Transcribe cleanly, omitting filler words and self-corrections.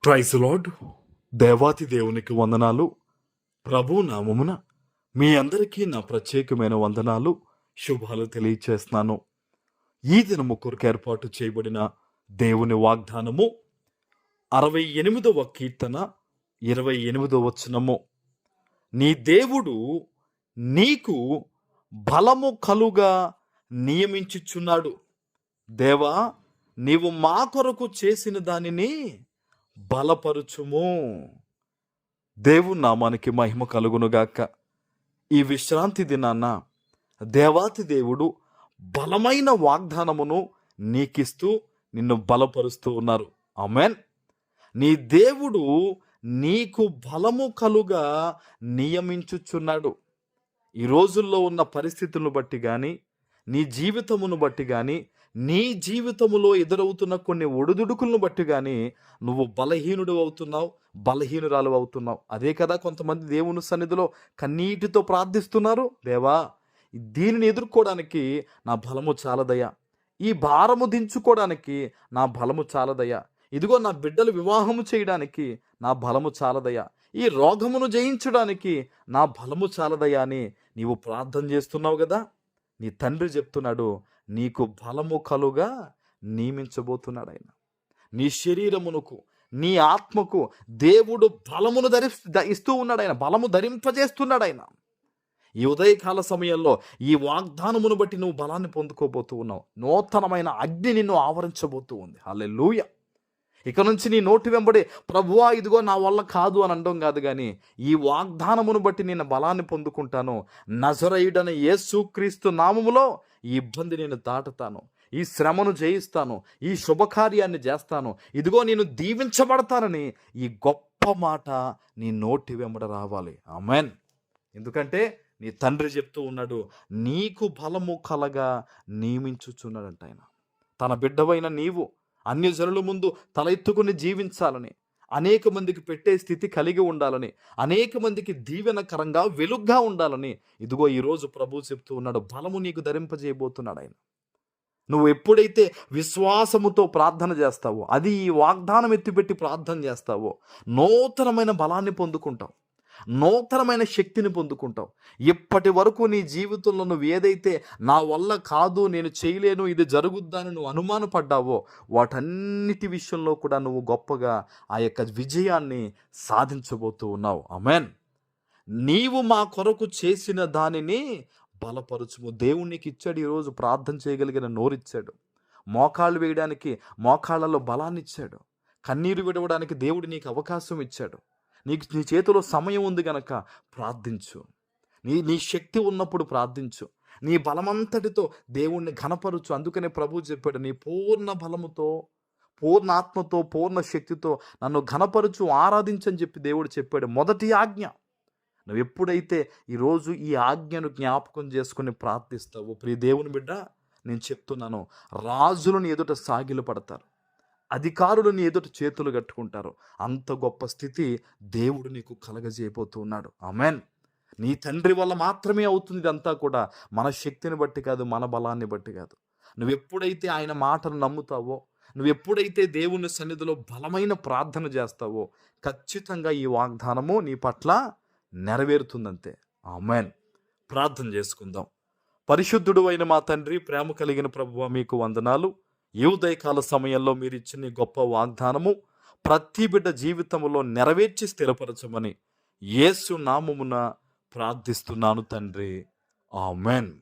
Praise lord. దేవాతి దేవునికి వందనాలు. ప్రభు నామమున మీ అందరికీ నా ప్రత్యేకమైన వందనాలు, శుభాలు తెలియచేస్తున్నాను. ఈ దినము కొరకు ఏర్పాటు చేయబడిన దేవుని వాగ్దానము 68వ కీర్తన 28వ వచనము. నీ దేవుడు నీకు బలము కలుగా నియమించుచున్నాడు. దేవా, నీవు మా కొరకు చేసిన దానిని బలపరుచుము. దేవుని నామానికి మహిమ కలుగునుగాక. ఈ విశ్రాంతి దినాన దేవాతి దేవుడు బలమైన వాగ్దానమును నీకిస్తూ నిన్ను బలపరుస్తూ ఉన్నారు. ఆమేన్. నీ దేవుడు నీకు బలము కలుగా నియమించుచున్నాడు. ఈ రోజుల్లో ఉన్న పరిస్థితులను బట్టి కానీ, నీ జీవితమును బట్టి కానీ, నీ జీవితములో ఎదురవుతున్న కొన్ని ఒడిదుడుకులను బట్టి కానీ నువ్వు బలహీనుడు అవుతున్నావు, బలహీనురాలు అవుతున్నావు. అదే కదా కొంతమంది దేవుని సన్నిధిలో కన్నీటితో ప్రార్థిస్తున్నారు. దేవా, దీనిని ఎదుర్కోవడానికి నా బలము చాలదయ్యా, ఈ భారము దించుకోవడానికి నా బలము చాలదయ్యా, ఇదిగో నా బిడ్డలు వివాహము చేయడానికి నా బలము చాలదయ్యా, ఈ రోగమును జయించడానికి నా బలము చాలదయ్యా అని నీవు ప్రార్థన చేస్తున్నావు కదా. నీ తండ్రి చెప్తున్నాడు, నీకు బలము కలుగా నియమించబోతున్నాడు ఆయన. నీ శరీరమునకు, నీ ఆత్మకు దేవుడు బలమును ఇస్తూ ఉన్నాడు ఆయన, బలము ధరింపజేస్తున్నాడు ఆయన. ఈ ఉదయకాల సమయంలో ఈ వాగ్దానమును బట్టి నువ్వు బలాన్ని పొందుకోబోతూ ఉన్నావు. నూతనమైన అగ్ని నిన్ను ఆవరించబోతూ ఉంది. హల్లెలూయా. ఇక నుంచి నీ నోటి వెంబడి ప్రభువా ఇదిగో నా వల్ల కాదు అని అనడం కాదు, కానీ ఈ వాగ్దానమును బట్టి నేను బలాన్ని పొందుకుంటాను. నజరేయుడైన యేసుక్రీస్తు నామములో ఈ ఇబ్బంది నేను దాటుతాను, ఈ శ్రమను జయిస్తాను, ఈ శుభకార్యాన్ని చేస్తాను, ఇదిగో నేను దీవించబడతానని ఈ గొప్ప మాట నీ నోటి వెంబడ రావాలి. ఆమేన్. ఎందుకంటే నీ తండ్రి చెప్తూ ఉన్నాడు, నీకు బలము కలగా నియమించుచున్నాడంట ఆయన. తన బిడ్డవైన నీవు అన్యజనుల ముందు తల ఎత్తుకుని జీవించాలని, అనేక మందికి పెట్టే స్థితి కలిగి ఉండాలని, అనేక మందికి దీవెనకరంగా వెలుగ్గా ఉండాలని ఇదిగో ఈరోజు ప్రభు చెప్తూ ఉన్నాడు, బలము నీకు ధరింపజేయబోతున్నాడు ఆయన. నువ్వు ఎప్పుడైతే విశ్వాసముతో ప్రార్థన చేస్తావో, అది ఈ వాగ్దానం ఎత్తిపెట్టి ప్రార్థన చేస్తావో, నూతనమైన బలాన్ని పొందుకుంటావు, నూతనమైన శక్తిని పొందుకుంటావు. ఇప్పటి వరకు నీ జీవితంలో నువ్వు ఏదైతే నా వల్ల కాదు, నేను చేయలేను, ఇది జరుగుద్దని నువ్వు అనుమానపడ్డావో, వాటన్నిటి విషయంలో కూడా నువ్వు గొప్పగా ఆ యొక్క విజయాన్ని సాధించబోతూ ఉన్నావు. ఆమేన్. నీవు మా కొరకు చేసిన దానిని బలపరుచుము. దేవుడు నీకు ఇచ్చాడు, ఈరోజు ప్రార్థన చేయగలిగిన నోరిచ్చాడు, మోకాళ్ళు వేయడానికి మోకాళ్ళలో బలాన్ని ఇచ్చాడు, కన్నీరు విడవడానికి దేవుడు నీకు అవకాశం ఇచ్చాడు. నీ చేతిలో సమయం ఉంది గనక ప్రార్థించు. నీ శక్తి ఉన్నప్పుడు ప్రార్థించు. నీ బలమంతటితో దేవుణ్ణి ఘనపరచు. అందుకనే ప్రభు చెప్పాడు, నీ పూర్ణ బలముతో, పూర్ణ ఆత్మతో, పూర్ణ శక్తితో నన్ను ఘనపరచు, ఆరాధించని చెప్పి దేవుడు చెప్పాడు. మొదటి ఆజ్ఞ. నువ్వు ఎప్పుడైతే ఈరోజు ఈ ఆజ్ఞను జ్ఞాపకం చేసుకుని ప్రార్థిస్తావో, ప్రియ దేవుని బిడ్డ, నేను చెప్తున్నాను, రాజులను ఎదుట సాగిలు పడతారు, అధికారులు నీ ఎదుట చేతులు కట్టుకుంటారు. అంత గొప్ప స్థితి దేవుడు నీకు కలగజేయబోతూ ఉన్నాడు. ఆమేన్. నీ తండ్రి వల్ల మాత్రమే అవుతుంది ఇదంతా కూడా, మన శక్తిని బట్టి కాదు, మన బలాన్ని బట్టి కాదు. నువ్వు ఎప్పుడైతే ఆయన మాటను నమ్ముతావో, నువ్వు ఎప్పుడైతే దేవుని సన్నిధిలో బలమైన ప్రార్థన చేస్తావో, ఖచ్చితంగా ఈ వాగ్దానము నీ పట్ల నెరవేరుతుందంతే. ఆమేన్. ప్రార్థన చేసుకుందాం. పరిశుద్ధుడు అయిన మా తండ్రి, ప్రేమ కలిగిన ప్రభువా, మీకు వందనాలు. ఈ ఉదయకాల సమయంలో మీరు ఇచ్చిన గొప్ప వాగ్దానము ప్రతి బిడ్డ జీవితంలో నెరవేర్చి స్థిరపరచమని యేసు నామమున ప్రార్థిస్తున్నాను తండ్రి. ఆమేన్.